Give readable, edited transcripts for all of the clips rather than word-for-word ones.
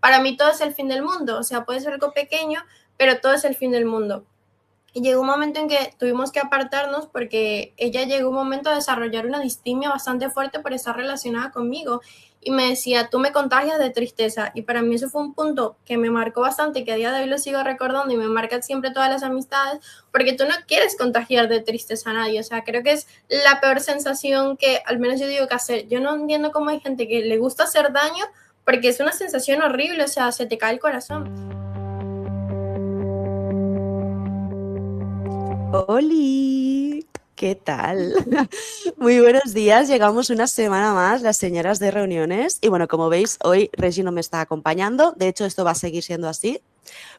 para mí todo es el fin del mundo, o sea, puede ser algo pequeño, pero todo es el fin del mundo. Y llegó un momento en que tuvimos que apartarnos porque ella llegó un momento a desarrollar una distimia bastante fuerte por estar relacionada conmigo. Y me decía, tú me contagias de tristeza. Y para mí eso fue un punto que me marcó bastante, que a día de hoy lo sigo recordando y me marca siempre todas las amistades, porque tú no quieres contagiar de tristeza a nadie. O sea, creo que es la peor sensación que al menos yo digo que hacer. Yo no entiendo cómo hay gente que le gusta hacer daño porque es una sensación horrible, o sea, se te cae el corazón. Oli, ¿qué tal? Muy buenos días, llegamos una semana más, las señoras de reuniones. Y bueno, como veis, hoy Regi no me está acompañando, de hecho esto va a seguir siendo así,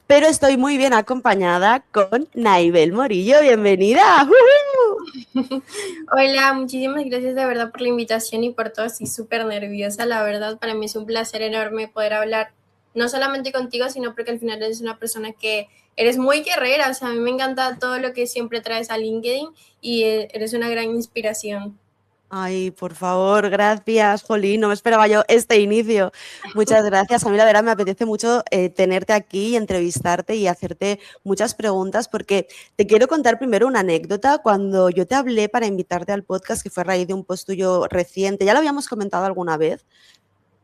pero estoy muy bien acompañada con Naibel Morillo, bienvenida. ¡Jujú! Hola, muchísimas gracias de verdad por la invitación y por todo. Estoy súper nerviosa, la verdad. Para mí es un placer enorme poder hablar no solamente contigo, sino porque al final eres una persona que eres muy guerrera. O sea, a mí me encanta todo lo que siempre traes a LinkedIn y eres una gran inspiración. Ay, por favor, gracias, Jolín, no me esperaba yo este inicio. Muchas gracias. A mí la verdad me apetece mucho tenerte aquí y entrevistarte y hacerte muchas preguntas porque te quiero contar primero una anécdota. Cuando yo te hablé para invitarte al podcast, que fue a raíz de un post tuyo reciente, ya lo habíamos comentado alguna vez,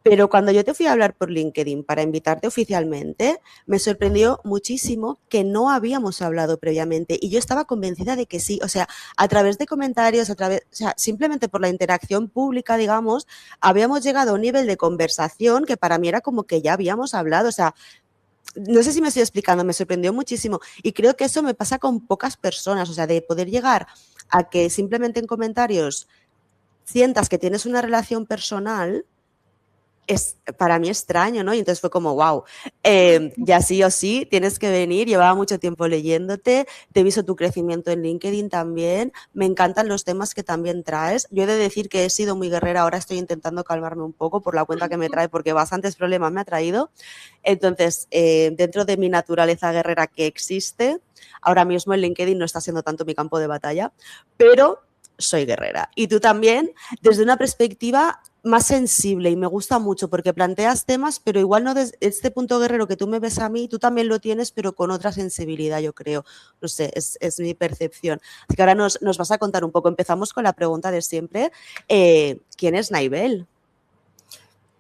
pero cuando yo te fui a hablar por LinkedIn para invitarte oficialmente, me sorprendió muchísimo que no habíamos hablado previamente y yo estaba convencida de que sí, o sea, a través de comentarios, o sea, simplemente por la interacción pública, digamos, habíamos llegado a un nivel de conversación que para mí era como que ya habíamos hablado, o sea, no sé si me estoy explicando, me sorprendió muchísimo y creo que eso me pasa con pocas personas, o sea, de poder llegar a que simplemente en comentarios sientas que tienes una relación personal es para mí extraño, ¿no? Y entonces fue como, wow, ya sí o sí, tienes que venir, llevaba mucho tiempo leyéndote, te he visto tu crecimiento en LinkedIn también, me encantan los temas que también traes. Yo he de decir que he sido muy guerrera, ahora estoy intentando calmarme un poco por la cuenta que me trae, porque bastantes problemas me ha traído. Entonces, dentro de mi naturaleza guerrera que existe, ahora mismo en LinkedIn no está siendo tanto mi campo de batalla, pero soy guerrera. Y tú también, desde una perspectiva más sensible y me gusta mucho porque planteas temas, pero igual no desde este punto guerrero que tú me ves a mí, tú también lo tienes, pero con otra sensibilidad, yo creo. No sé, es mi percepción. Así que ahora nos vas a contar un poco. Empezamos con la pregunta de siempre. ¿Quién es Naibel?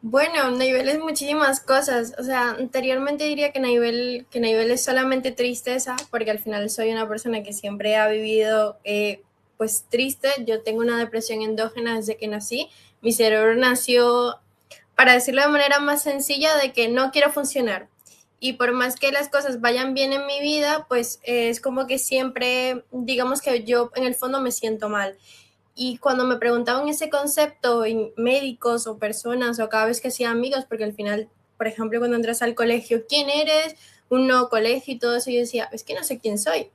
Bueno, Naibel es muchísimas cosas. O sea, anteriormente diría que Naibel es solamente tristeza, porque al final soy una persona que siempre ha vivido pues triste. Yo tengo una depresión endógena desde que nací. Mi cerebro nació, para decirlo de manera más sencilla, de que no quiero funcionar. Y por más que las cosas vayan bien en mi vida, pues es como que siempre, digamos que yo en el fondo me siento mal. Y cuando me preguntaban ese concepto en médicos o personas o cada vez que hacía amigos, porque al final, por ejemplo, cuando entras al colegio, ¿quién eres? Un nuevo colegio y todo eso, yo decía, es que no sé quién soy.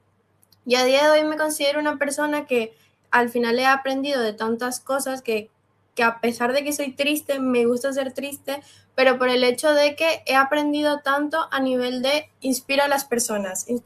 Y a día de hoy me considero una persona que al final he aprendido de tantas cosas que a pesar de que soy triste, me gusta ser triste, pero por el hecho de que he aprendido tanto a nivel de inspiro a las personas y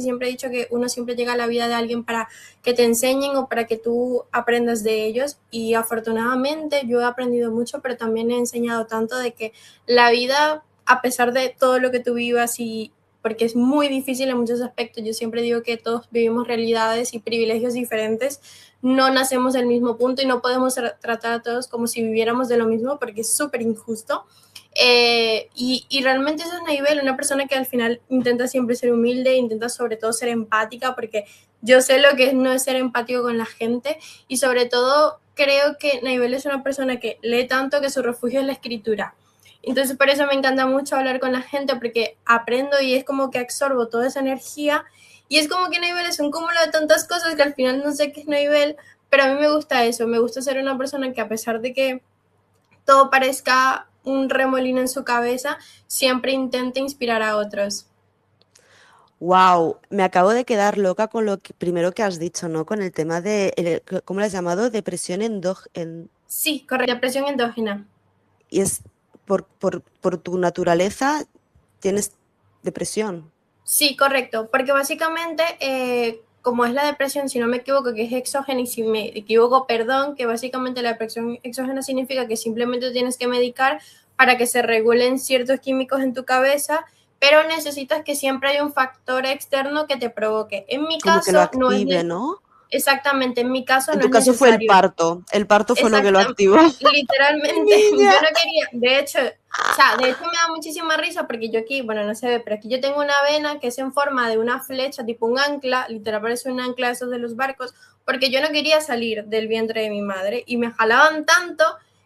siempre he dicho que uno siempre llega a la vida de alguien para que te enseñen o para que tú aprendas de ellos y afortunadamente yo he aprendido mucho, pero también he enseñado tanto de que la vida, a pesar de todo lo que tú vivas y porque es muy difícil en muchos aspectos. Yo siempre digo que todos vivimos realidades y privilegios diferentes, no nacemos del mismo punto y no podemos tratar a todos como si viviéramos de lo mismo porque es súper injusto. Y realmente eso es Naibel, una persona que al final intenta siempre ser humilde, intenta sobre todo ser empática, porque yo sé lo que es no es ser empático con la gente y sobre todo creo que Naibel es una persona que lee tanto que su refugio es la escritura. Entonces por eso me encanta mucho hablar con la gente porque aprendo y es como que absorbo toda esa energía y es como que Naibel es un cúmulo de tantas cosas que al final no sé qué es Naibel, pero a mí me gusta eso, me gusta ser una persona que a pesar de que todo parezca un remolino en su cabeza, siempre intenta inspirar a otros. Wow, me acabo de quedar loca con lo que, primero que has dicho, ¿no? Con el tema de, ¿cómo lo has llamado? Depresión endógena. Sí, correcto, depresión endógena. Y es por tu naturaleza, tienes depresión. Sí, correcto, porque básicamente, como es la depresión, si no me equivoco, que es exógena, y si me equivoco, perdón, que básicamente la depresión exógena significa que simplemente tienes que medicar para que se regulen ciertos químicos en tu cabeza, pero necesitas que siempre haya un factor externo que te provoque. En mi Como que lo caso, no es active, ¿no? exactamente, en mi caso En no tu es caso fue necesario. el parto fue lo que lo Exactamente, activó. Mi literalmente, niña. yo no quería, de hecho, o sea, de hecho me da muchísima risa porque yo aquí, bueno, no se ve, pero aquí yo tengo una vena que es en forma de una flecha, tipo un ancla, literal parece un ancla de esos de los barcos, porque yo no quería salir del vientre de mi madre y me jalaban tanto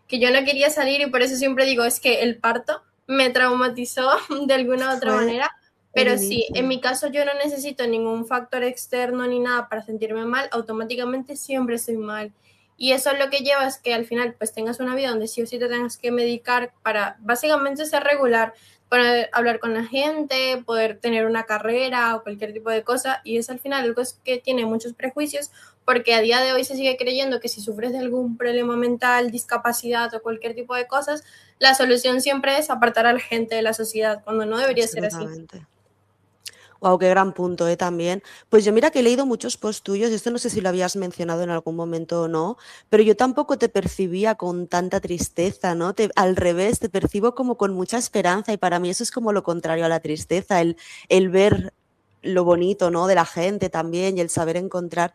que yo no quería salir y por eso siempre digo, es que el parto me traumatizó de alguna u otra Fue manera, el pero sí, en inicio. mi caso yo no necesito ningún factor externo ni nada para sentirme mal, automáticamente siempre estoy mal. Y eso es lo que lleva es que al final pues tengas una vida donde sí o sí te tengas que medicar para básicamente ser regular, poder hablar con la gente, poder tener una carrera o cualquier tipo de cosa. Y es al final algo que tiene muchos prejuicios porque a día de hoy se sigue creyendo que si sufres de algún problema mental, discapacidad o cualquier tipo de cosas, la solución siempre es apartar a la gente de la sociedad, cuando no debería ser así. Absolutamente. Wow, qué gran punto, también. Pues yo mira que he leído muchos posts tuyos, y esto no sé si lo habías mencionado en algún momento o no, pero yo tampoco te percibía con tanta tristeza, ¿no? Al revés, te percibo como con mucha esperanza y para mí eso es como lo contrario a la tristeza, el ver lo bonito, ¿no? De la gente también y el saber encontrar,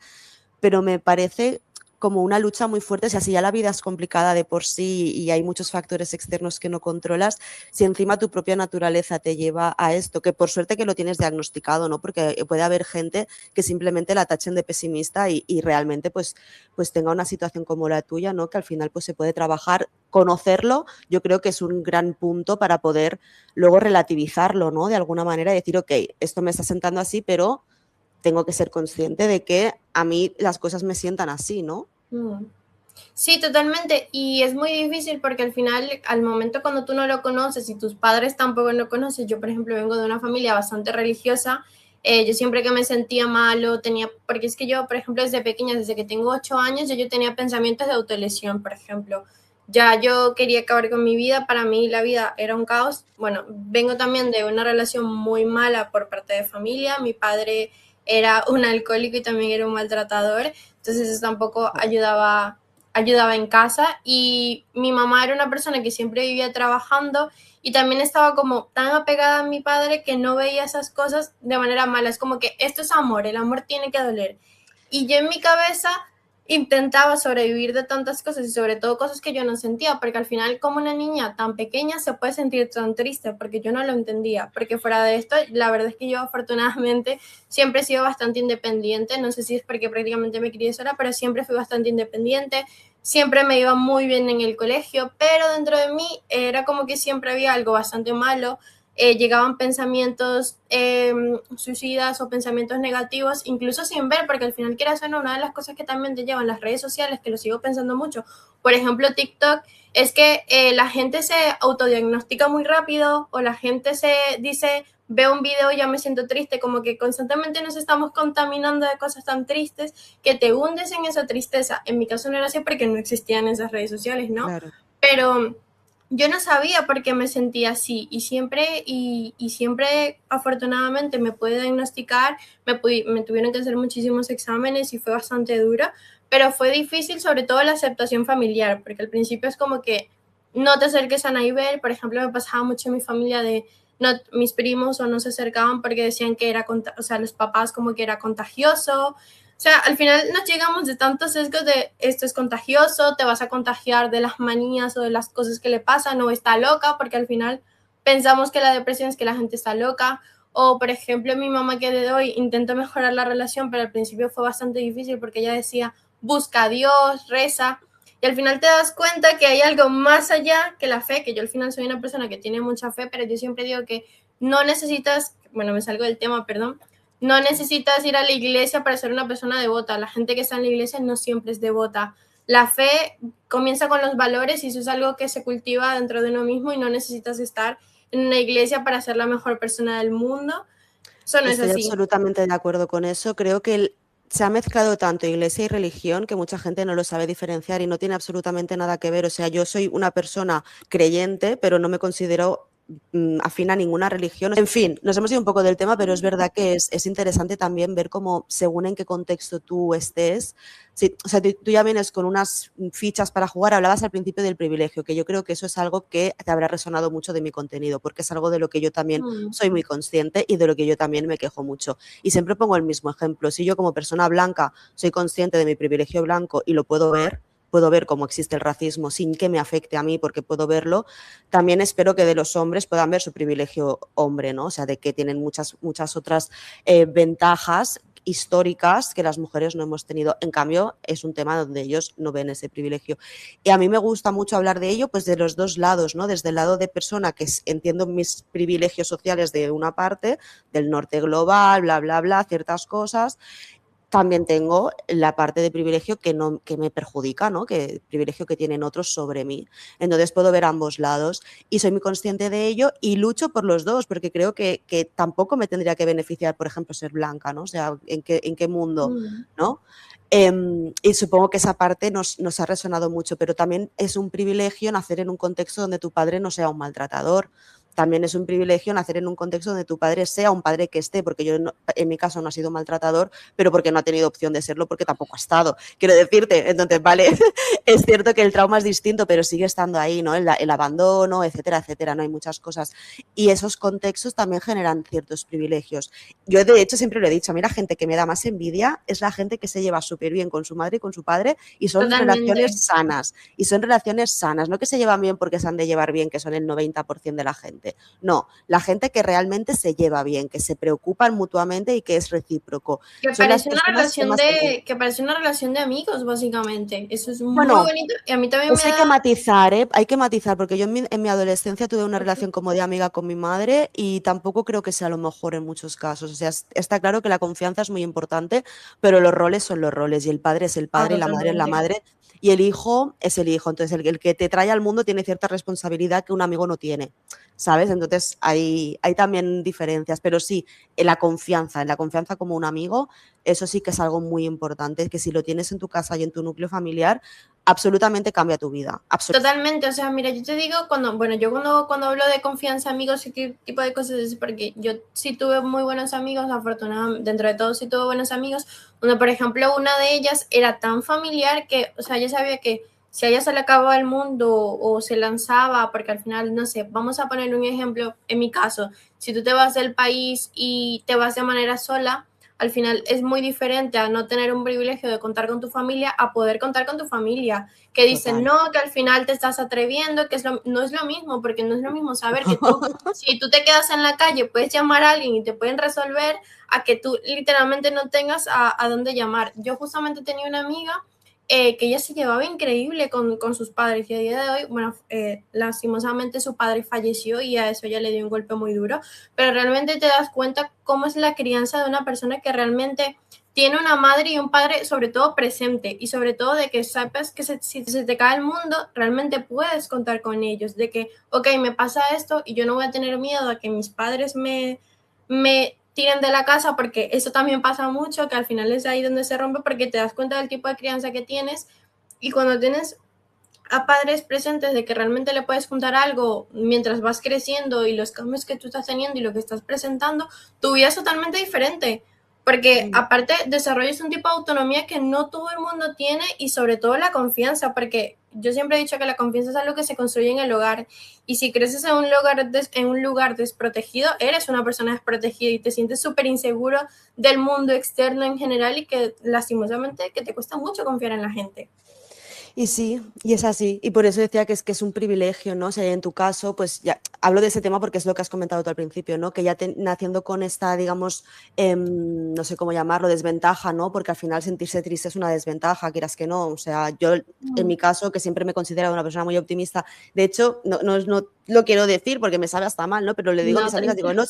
pero me parece como una lucha muy fuerte. O sea, si ya la vida es complicada de por sí y hay muchos factores externos que no controlas, si encima tu propia naturaleza te lleva a esto, que por suerte que lo tienes diagnosticado, ¿no? Porque puede haber gente que simplemente la tachen de pesimista y realmente pues tenga una situación como la tuya, ¿no? Que al final pues se puede trabajar, conocerlo, yo creo que es un gran punto para poder luego relativizarlo, ¿no? De alguna manera y decir, ok, esto me está sentando así, pero tengo que ser consciente de que a mí las cosas me sientan así, ¿no? Sí, totalmente. Y es muy difícil porque al final, al momento cuando tú no lo conoces y tus padres tampoco lo conocen, yo por ejemplo vengo de una familia bastante religiosa, yo siempre que me sentía malo tenía, porque es que yo, por ejemplo, desde pequeña, desde que tengo 8 años, yo tenía pensamientos de autolesión, por ejemplo. Ya yo quería acabar con mi vida, para mí la vida era un caos. Bueno, vengo también de una relación muy mala por parte de familia, mi padre era un alcohólico y también era un maltratador, entonces eso tampoco ayudaba en casa y mi mamá era una persona que siempre vivía trabajando y también estaba como tan apegada a mi padre que no veía esas cosas de manera mala. Es como que esto es amor, el amor tiene que doler. Y yo en mi cabeza intentaba sobrevivir de tantas cosas y sobre todo cosas que yo no sentía, porque al final como una niña tan pequeña se puede sentir tan triste, porque yo no lo entendía, porque fuera de esto, la verdad es que yo afortunadamente siempre he sido bastante independiente, no sé si es porque prácticamente me crié sola, pero siempre fui bastante independiente, siempre me iba muy bien en el colegio, pero dentro de mí era como que siempre había algo bastante malo, llegaban pensamientos suicidas o pensamientos negativos, incluso sin ver, porque al final quieras o no, una de las cosas que también te llevan las redes sociales, que lo sigo pensando mucho, por ejemplo TikTok, es que la gente se autodiagnostica muy rápido o la gente se dice, veo un video y ya me siento triste, como que constantemente nos estamos contaminando de cosas tan tristes que te hundes en esa tristeza. En mi caso no era así porque no existían esas redes sociales, ¿no? Claro. Pero yo no sabía por qué me sentía así y siempre afortunadamente me pude diagnosticar, me tuvieron que hacer muchísimos exámenes y fue bastante duro, pero fue difícil sobre todo la aceptación familiar, porque al principio es como que no te acerques a Naibel, por ejemplo, me pasaba mucho en mi familia de no, mis primos o no se acercaban porque decían que era, o sea, los papás como que era contagioso, o sea, al final nos llegamos de tantos sesgos de esto es contagioso, te vas a contagiar de las manías o de las cosas que le pasan, o está loca, porque al final pensamos que la depresión es que la gente está loca. O, por ejemplo, mi mamá que de hoy intentó mejorar la relación, pero al principio fue bastante difícil porque ella decía, busca a Dios, reza. Y al final te das cuenta que hay algo más allá que la fe, que yo al final soy una persona que tiene mucha fe, pero yo siempre digo que no necesitas, bueno, me salgo del tema, perdón, no necesitas ir a la iglesia para ser una persona devota. La gente que está en la iglesia no siempre es devota. La fe comienza con los valores y eso es algo que se cultiva dentro de uno mismo y no necesitas estar en una iglesia para ser la mejor persona del mundo. Eso no es Estoy así. absolutamente de acuerdo con eso. Creo que se ha mezclado tanto iglesia y religión que mucha gente no lo sabe diferenciar y no tiene absolutamente nada que ver. O sea, yo soy una persona creyente, pero no me considero afín a ninguna religión. En fin, nos hemos ido un poco del tema, pero es verdad que es interesante también ver cómo, según en qué contexto tú estés, sí, o sea, tú ya vienes con unas fichas para jugar. Hablabas al principio del privilegio, que yo creo que eso es algo que te habrá resonado mucho de mi contenido, porque es algo de lo que yo también soy muy consciente y de lo que yo también me quejo mucho. Y siempre pongo el mismo ejemplo. Si yo como persona blanca soy consciente de mi privilegio blanco y lo puedo ver cómo existe el racismo sin que me afecte a mí porque puedo verlo, también espero que de los hombres puedan ver su privilegio hombre, ¿no? O sea, de que tienen muchas otras ventajas históricas que las mujeres no hemos tenido. En cambio, es un tema donde ellos no ven ese privilegio. Y a mí me gusta mucho hablar de ello, pues de los dos lados, ¿no? Desde el lado de persona que entiendo mis privilegios sociales de una parte, del norte global, bla, bla, bla, ciertas cosas. También tengo la parte de privilegio que me perjudica, ¿no? Que el privilegio que tienen otros sobre mí. Entonces puedo ver ambos lados y soy muy consciente de ello y lucho por los dos, porque creo que tampoco me tendría que beneficiar, por ejemplo, ser blanca, ¿no? O sea, ¿en qué mundo, no? Y supongo que esa parte nos ha resonado mucho, pero también es un privilegio nacer en un contexto donde tu padre no sea un maltratador. También es un privilegio nacer en un contexto donde tu padre sea un padre que esté, porque yo en mi caso no ha sido maltratador, pero porque no ha tenido opción de serlo, porque tampoco ha estado. Quiero decirte, entonces, vale, es cierto que el trauma es distinto, pero sigue estando ahí, ¿no? El abandono, etcétera, etcétera, ¿no? Hay muchas cosas. Y esos contextos también generan ciertos privilegios. Yo, de hecho, siempre lo he dicho, a mí la gente que me da más envidia es la gente que se lleva súper bien con su madre y con su padre y son relaciones sanas. Y son relaciones sanas, no que se llevan bien porque se han de llevar bien, que son el 90% de la gente. No, la gente que realmente se lleva bien, que se preocupan mutuamente y que es recíproco. Que parece una relación de amigos, básicamente. Eso es muy bonito y a mí también me hay da... que matizar, ¿eh? Hay que matizar, porque yo en mi adolescencia tuve una relación como de amiga con mi madre y tampoco creo que sea lo mejor en muchos casos. O sea, está claro que la confianza es muy importante, pero los roles son los roles y el padre es el padre y la madre es la madre y el hijo es el hijo. Entonces, el que te trae al mundo tiene cierta responsabilidad que un amigo no tiene, ¿sabes? Entonces, hay también diferencias, pero sí, en la confianza como un amigo, eso sí que es algo muy importante, que si lo tienes en tu casa y en tu núcleo familiar, absolutamente cambia tu vida. Totalmente, o sea, mira, yo te digo, cuando hablo de confianza, amigos y qué tipo de cosas, es porque yo sí tuve muy buenos amigos, afortunadamente, dentro de todo sí tuve buenos amigos. Por ejemplo, una de ellas era tan familiar que, o sea, ella sabía que si a ella se le acababa el mundo o se lanzaba, porque al final, no sé, vamos a poner un ejemplo, en mi caso, si tú te vas del país y te vas de manera sola, al final es muy diferente a no tener un privilegio de contar con tu familia a poder contar con tu familia, que dicen, no, que al final te estás atreviendo, que no es lo mismo, porque no es lo mismo saber que tú, si tú te quedas en la calle, puedes llamar a alguien y te pueden resolver, a que tú literalmente no tengas a dónde llamar. Yo justamente tenía una amiga que ella se llevaba increíble con sus padres y a día de hoy, bueno, lastimosamente su padre falleció y a eso ya le dio un golpe muy duro, pero realmente te das cuenta cómo es la crianza de una persona que realmente tiene una madre y un padre sobre todo presente y sobre todo de que sepas que si se te cae el mundo, realmente puedes contar con ellos, de que, ok, me pasa esto y yo no voy a tener miedo a que mis padres me tiren de la casa, porque eso también pasa mucho, que al final es ahí donde se rompe, porque te das cuenta del tipo de crianza que tienes y cuando tienes a padres presentes de que realmente le puedes contar algo mientras vas creciendo y los cambios que tú estás teniendo y lo que estás presentando, tu vida es totalmente diferente. Porque aparte desarrollas un tipo de autonomía que no todo el mundo tiene y sobre todo la confianza, porque yo siempre he dicho que la confianza es algo que se construye en el hogar y si creces en un lugar desprotegido, eres una persona desprotegida y te sientes súper inseguro del mundo externo en general y que lastimosamente que te cuesta mucho confiar en la gente. Y sí, y es así. Y por eso decía que es un privilegio, ¿no? O sea, en tu caso, pues ya hablo de ese tema porque es lo que has comentado tú al principio, ¿no? Que ya naciendo con esta, digamos, no sé cómo llamarlo, desventaja, ¿no? Porque al final sentirse triste es una desventaja, quieras que no. O sea, yo en mi caso, que siempre me he considerado una persona muy optimista, de hecho, no lo quiero decir porque me sabe hasta mal, ¿no? Pero le digo a mis amigas, digo, no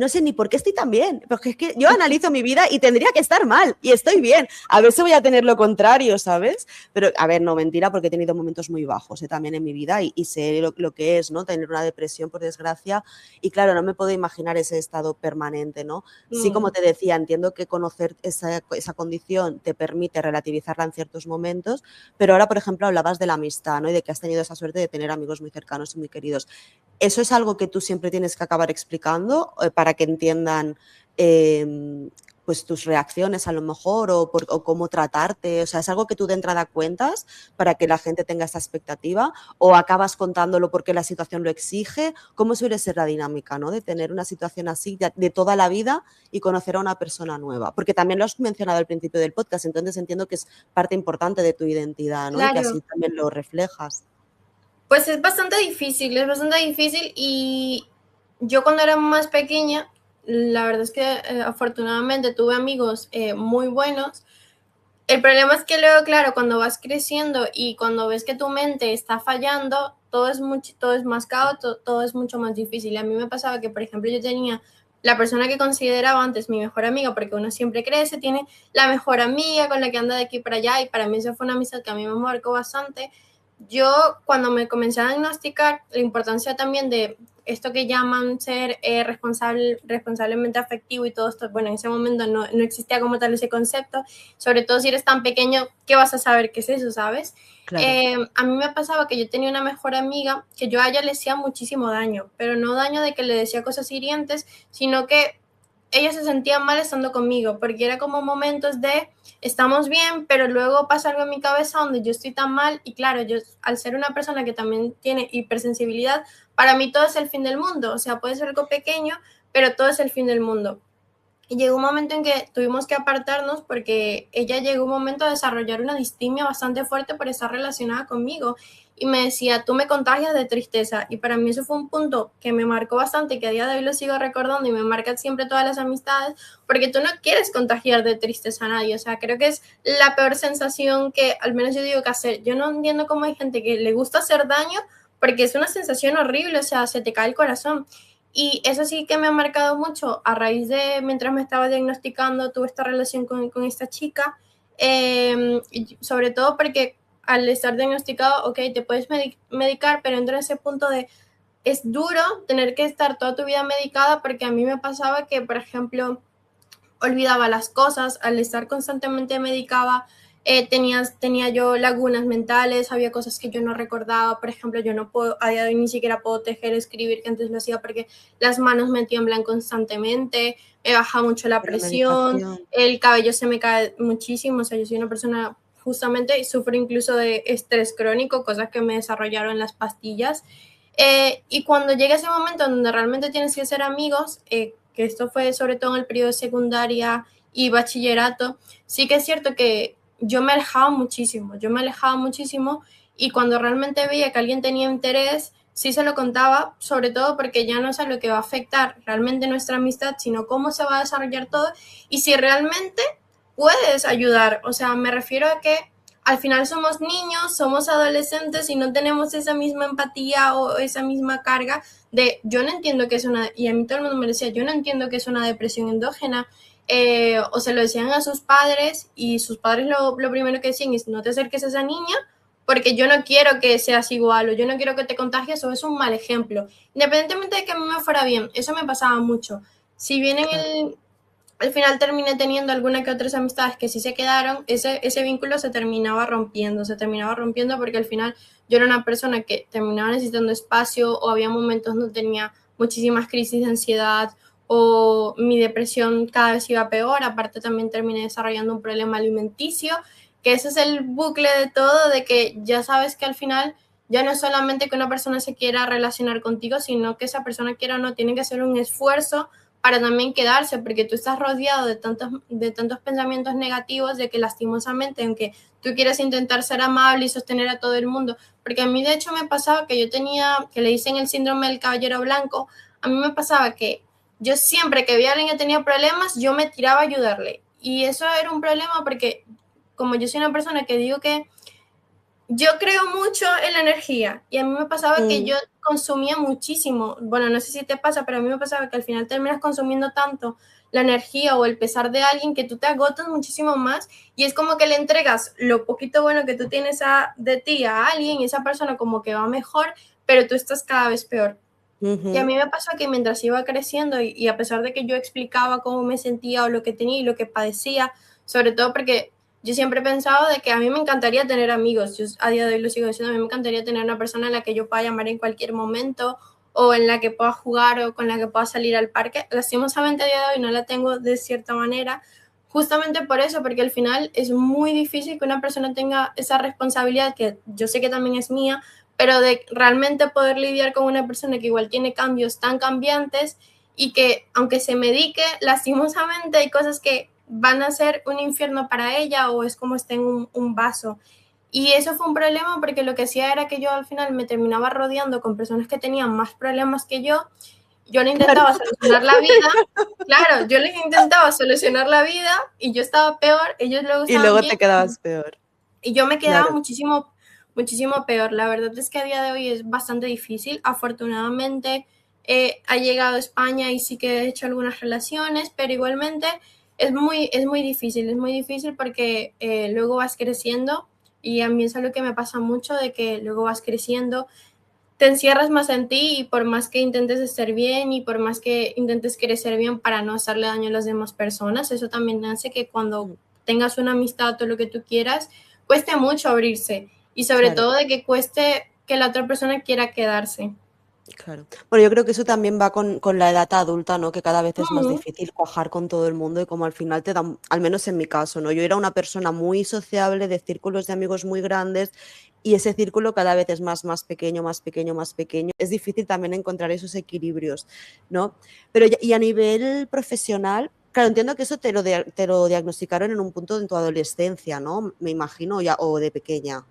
sé ni por qué estoy tan bien, porque es que yo analizo mi vida y tendría que estar mal y estoy bien. A ver si voy a tener lo contrario, ¿sabes? Pero, a ver, no, mentira, porque he tenido momentos muy bajos también en mi vida y sé lo que es, ¿no? Tener una depresión, por desgracia, y claro, no me puedo imaginar ese estado permanente, ¿no? Sí, como Mm. te decía, entiendo que conocer esa condición te permite relativizarla en ciertos momentos, pero ahora, por ejemplo, hablabas de la amistad, ¿no? Y de que has tenido esa suerte de tener amigos muy cercanos y muy queridos. ¿Eso es algo que tú siempre tienes que acabar explicando para que entiendan pues tus reacciones a lo mejor o cómo tratarte? O sea, ¿es algo que tú de entrada cuentas para que la gente tenga esa expectativa o acabas contándolo porque la situación lo exige? ¿Cómo suele ser la dinámica, ¿no? De tener una situación así de toda la vida y conocer a una persona nueva? Porque también lo has mencionado al principio del podcast, entonces entiendo que es parte importante de tu identidad, ¿no? Y que así Claro. también lo reflejas. Pues es bastante difícil y yo cuando era más pequeña, la verdad es que afortunadamente tuve amigos muy buenos. El problema es que luego, claro, cuando vas creciendo y cuando ves que tu mente está fallando, todo es más caótico, todo es mucho más difícil. A mí me pasaba que, por ejemplo, yo tenía la persona que consideraba antes mi mejor amiga, porque uno siempre crece, tiene la mejor amiga con la que anda de aquí para allá, y para mí esa fue una amistad que a mí me marcó bastante. Yo, cuando me comencé a diagnosticar, la importancia también de esto que llaman ser responsablemente afectivo y todo esto, bueno, en ese momento no existía como tal ese concepto, sobre todo si eres tan pequeño, ¿qué vas a saber qué es eso, sabes? Claro. A mí me pasaba que yo tenía una mejor amiga que yo a ella le hacía muchísimo daño, pero no daño de que le decía cosas hirientes, sino que ella se sentía mal estando conmigo, porque era como momentos de estamos bien, pero luego pasa algo en mi cabeza donde yo estoy tan mal y claro, yo al ser una persona que también tiene hipersensibilidad, para mí todo es el fin del mundo, o sea, puede ser algo pequeño, pero todo es el fin del mundo. Y llegó un momento en que tuvimos que apartarnos porque ella llegó un momento a desarrollar una distimia bastante fuerte por estar relacionada conmigo. Y me decía, tú me contagias de tristeza. Y para mí eso fue un punto que me marcó bastante, que a día de hoy lo sigo recordando y me marca siempre todas las amistades, porque tú no quieres contagiar de tristeza a nadie. O sea, creo que es la peor sensación que al menos yo digo que hacer. Yo no entiendo cómo hay gente que le gusta hacer daño porque es una sensación horrible, o sea, se te cae el corazón. Y eso sí que me ha marcado mucho a raíz de, mientras me estaba diagnosticando, tuve esta relación con esta chica, sobre todo porque al estar diagnosticado, ok, te puedes medicar, pero entra en ese punto de, es duro tener que estar toda tu vida medicada porque a mí me pasaba que, por ejemplo, olvidaba las cosas, al estar constantemente medicaba, tenía yo lagunas mentales, había cosas que yo no recordaba, por ejemplo, yo no puedo, a día de hoy ni siquiera puedo tejer, escribir, que antes lo hacía porque las manos me tiemblan constantemente, me baja mucho la Por la presión, medicación. el cabello se me cae muchísimo, o sea, yo soy una persona justamente y sufro incluso de estrés crónico, cosas que me desarrollaron las pastillas. Y cuando llega ese momento donde realmente tienes que ser amigos, que esto fue sobre todo en el periodo de secundaria y bachillerato, sí que es cierto que yo me alejaba muchísimo y cuando realmente veía que alguien tenía interés, sí se lo contaba, sobre todo porque ya no es a lo que va a afectar realmente nuestra amistad, sino cómo se va a desarrollar todo y si realmente puedes ayudar. O sea, me refiero a que al final somos niños, somos adolescentes y no tenemos esa misma empatía o esa misma carga de yo no entiendo que es una, y a mí todo el mundo me decía, yo no entiendo que es una depresión endógena, o se lo decían a sus padres y sus padres lo primero que decían es no te acerques a esa niña porque yo no quiero que seas igual o yo no quiero que te contagies o es un mal ejemplo. Independientemente de que a mí me fuera bien, eso me pasaba mucho. Si bien en Claro. al final terminé teniendo alguna que otras amistades que sí se quedaron, ese vínculo se terminaba rompiendo porque al final yo era una persona que terminaba necesitando espacio o había momentos donde tenía muchísimas crisis de ansiedad o mi depresión cada vez iba peor, aparte también terminé desarrollando un problema alimenticio, que ese es el bucle de todo, de que ya sabes que al final ya no es solamente que una persona se quiera relacionar contigo, sino que esa persona quiera o no, tiene que hacer un esfuerzo para también quedarse, porque tú estás rodeado de tantos pensamientos negativos de que lastimosamente, aunque tú quieres intentar ser amable y sostener a todo el mundo, porque a mí de hecho me pasaba que yo tenía, que le dicen el síndrome del caballero blanco, a mí me pasaba que yo siempre que veía a alguien que tenía problemas, yo me tiraba a ayudarle. Y eso era un problema porque como yo soy una persona que digo que yo creo mucho en la energía y a mí me pasaba que yo consumía muchísimo, bueno, no sé si te pasa, pero a mí me pasaba que al final terminas consumiendo tanto la energía o el pesar de alguien que tú te agotas muchísimo más y es como que le entregas lo poquito bueno que tú tienes de ti a alguien y esa persona como que va mejor, pero tú estás cada vez peor. Y a Ujú. mí me pasó que mientras iba creciendo y a pesar de que yo explicaba cómo me sentía o lo que tenía y lo que padecía, sobre todo porque yo siempre he pensado de que a mí me encantaría tener amigos, yo a día de hoy lo sigo diciendo, a mí me encantaría tener una persona en la que yo pueda llamar en cualquier momento o en la que pueda jugar o con la que pueda salir al parque. Lastimosamente a día de hoy no la tengo de cierta manera, justamente por eso, porque al final es muy difícil que una persona tenga esa responsabilidad que yo sé que también es mía, pero de realmente poder lidiar con una persona que igual tiene cambios tan cambiantes y que aunque se medique, lastimosamente hay cosas que van a ser un infierno para ella o es como esté en un vaso. Y eso fue un problema porque lo que hacía era que yo al final me terminaba rodeando con personas que tenían más problemas que yo le Claro. intentaba solucionar la vida, claro, yo les intentaba solucionar la vida y yo estaba peor, ellos luego Y estaban luego bien te quedabas peor. y yo me quedaba Claro. muchísimo, muchísimo peor. La verdad es que a día de hoy es bastante difícil. Afortunadamente ha llegado a España y sí que he hecho algunas relaciones, pero igualmente es muy difícil porque luego vas creciendo y a mí es algo que me pasa mucho de que luego vas creciendo, te encierras más en ti y por más que intentes estar bien y por más que intentes crecer bien para no hacerle daño a las demás personas, eso también hace que cuando Mm, tengas una amistad o lo que tú quieras, cueste mucho abrirse y sobre claro. todo de que cueste que la otra persona quiera quedarse. Claro. Bueno, yo creo que eso también va con la edad adulta, ¿no? Que cada vez es más Mm, difícil cuajar con todo el mundo y como al final te dan, al menos en mi caso, ¿no? Yo era una persona muy sociable, de círculos de amigos muy grandes y ese círculo cada vez es más pequeño, más pequeño, más pequeño. Es difícil también encontrar esos equilibrios, ¿no? Pero y a nivel profesional, claro, entiendo que eso te lo diagnosticaron en un punto de tu adolescencia, ¿no? Me imagino, ya, o de pequeña.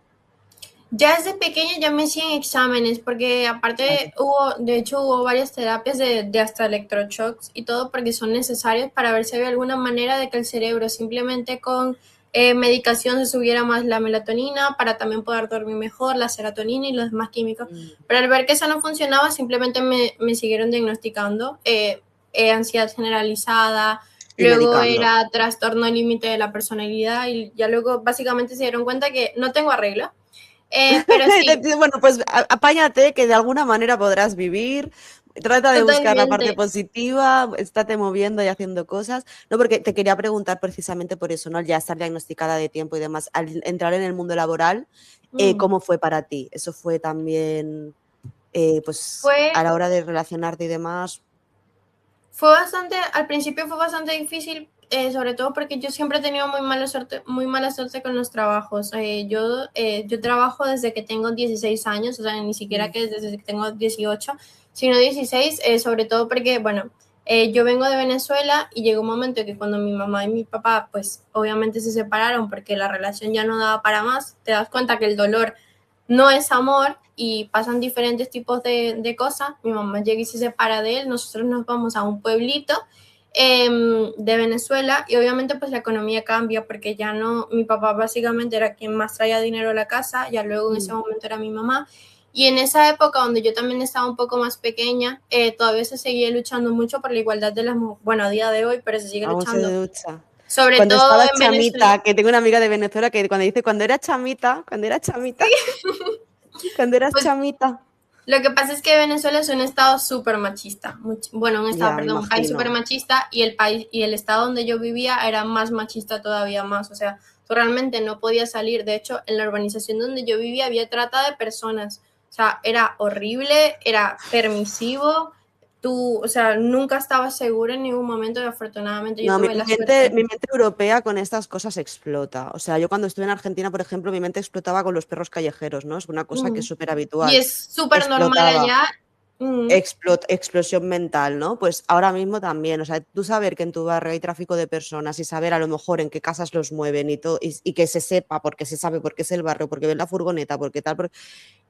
Ya desde pequeña ya me hacían exámenes, porque Claro. aparte de hecho hubo varias terapias de hasta electroshocks y todo, porque son necesarios para ver si había alguna manera de que el cerebro simplemente con medicación se subiera más la melatonina, para también poder dormir mejor, la serotonina y los demás químicos. Mm. Pero al ver que eso no funcionaba, simplemente me siguieron diagnosticando ansiedad generalizada, Y luego medicando. era trastorno límite de la personalidad y ya luego básicamente se dieron cuenta que no tengo arreglo. Pero sí, Bueno, pues apáñate que de alguna manera podrás vivir. Trata de buscar la parte totalmente. positiva, estate moviendo y haciendo cosas. No, porque te quería preguntar precisamente por eso, ¿no? Ya estar diagnosticada de tiempo y demás. Al entrar en el mundo laboral, Mm. ¿cómo fue para ti? ¿Eso fue también, pues, a Fue, la hora de relacionarte y demás? fue bastante, al principio fue bastante difícil, sobre todo porque yo siempre he tenido muy mala suerte con los trabajos. Yo trabajo desde que tengo 16 años, o sea, ni siquiera Mm, que desde que tengo 18, sino 16, sobre todo porque, bueno, yo vengo de Venezuela y llegó un momento que cuando mi mamá y mi papá, pues obviamente se separaron porque la relación ya no daba para más, te das cuenta que el dolor no es amor y pasan diferentes tipos de cosas. Mi mamá llega y se separa de él, nosotros nos vamos a un pueblito de Venezuela y obviamente pues la economía cambia porque ya no, mi papá básicamente era quien más traía dinero a la casa, ya luego en ese mm. momento era mi mamá. Y en esa época donde yo también estaba un poco más pequeña, todavía se seguía luchando mucho por la igualdad de las mujeres, bueno, a día de hoy, pero se sigue Aún se luchando, ducha. sobre Cuando todo estaba en Venezuela. chamita, que tengo una amiga de Venezuela que cuando dice, cuando era chamita, cuando eras Pues chamita. lo que pasa es que Venezuela es un estado súper machista, bueno, un estado, Ya, me perdón, un país súper imagino. machista y el país y el estado donde yo vivía era más machista todavía más, o sea, tú realmente no podías salir, de hecho, en la urbanización donde yo vivía había trata de personas, o sea, era horrible, era permisivo, tú, o sea, nunca estabas seguro en ningún momento y afortunadamente yo No, tuve la suerte. mi mente europea con estas cosas explota. O sea, yo cuando estuve en Argentina, por ejemplo, mi mente explotaba con los perros callejeros, ¿no? Es una cosa que es Mm. súper Y habitual. es súper normal Explotaba. allá. Mm. Explosión mental, ¿no? Pues ahora mismo también, o sea, tú saber que en tu barrio hay tráfico de personas y saber a lo mejor en qué casas los mueven y que se sepa, porque se sabe, porque es el barrio, porque ven la furgoneta, porque tal,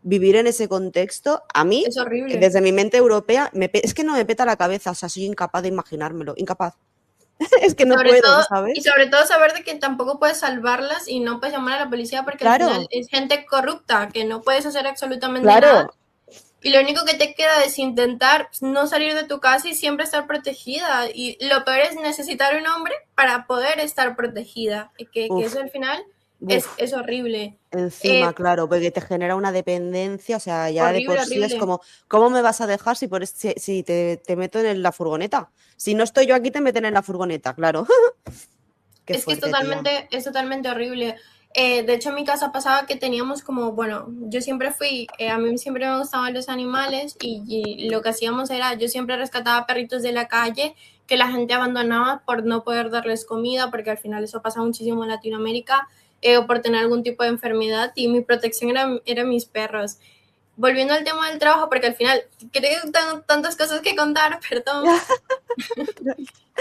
vivir en ese contexto, a mí, Es horrible. desde mi mente europea, es que no me peta la cabeza, o sea, soy incapaz de imaginármelo, incapaz. Es que no puedo, Y ¿sabes? sobre todo saber de que tampoco puedes salvarlas y no puedes llamar a la policía porque al final Claro, es gente corrupta, que no puedes hacer absolutamente nada. claro. Y lo único que te queda es intentar no salir de tu casa y siempre estar protegida. Y lo peor es necesitar un hombre para poder estar protegida. Que Uf, eso al final Uf, es horrible. encima, claro, porque te genera una dependencia, o sea, ya de Horrible, por sí es horrible. como, ¿cómo me vas a dejar si te meto en la furgoneta? Si no estoy yo aquí, te meten en la furgoneta, claro. Qué Es que fuerte, tía. es totalmente horrible. De hecho, en mi casa pasaba que teníamos como, bueno, yo siempre fui, a mí siempre me gustaban los animales y lo que hacíamos era, yo siempre rescataba perritos de la calle que la gente abandonaba por no poder darles comida, porque al final eso pasa muchísimo en Latinoamérica, o por tener algún tipo de enfermedad y mi protección era mis perros. Volviendo al tema del trabajo, porque al final creo que tengo tantas cosas que contar, perdón.